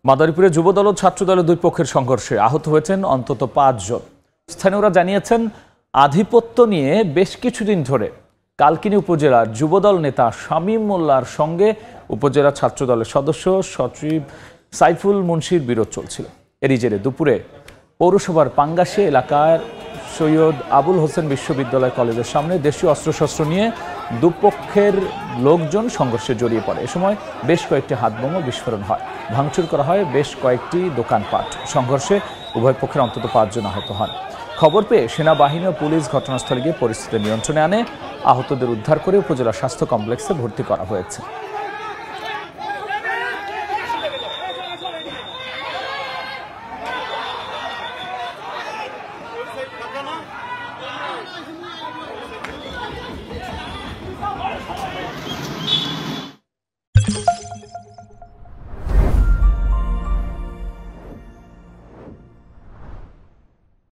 মাদারীপুরে যুবদল ও ছাত্রদলের দুই পক্ষের সংঘর্ষে আহত হয়েছেন অন্তত ৫ জন। স্থানীয়রা জানিয়েছেন, আধিপত্য নিয়ে বেশ কিছুদিন ধরে কালকিনি উপজেলার যুবদল নেতা শামীম মোল্লার সঙ্গে উপজেলা ছাত্রদলের সদস্য সচিব সাইফুল মুন্সির বিরোধ চলছিল। এরই জেরে দুপুরে পৌরসভার পাঙ্গাশে এলাকার সৈয়দ আবুল হোসেন বিশ্ববিদ্যালয় কলেজের সামনে দেশীয় অস্ত্রশস্ত্র নিয়ে দুপক্ষের লোকজন সংঘর্ষে জড়িয়ে পড়ে। এ সময় বেশ কয়েকটি হাতবোমা বিস্ফোরণ হয়, ভাঙচুর করা হয় বেশ কয়েকটি দোকানপাট। সংঘর্ষে উভয় পক্ষের অন্তত ৫ জন আহত হন। খবর পেয়ে সেনাবাহিনী ও পুলিশ ঘটনাস্থলে গিয়ে পরিস্থিতি নিয়ন্ত্রণে আনে। আহতদের উদ্ধার করে উপজেলা স্বাস্থ্য কমপ্লেক্সে ভর্তি করা হয়েছে।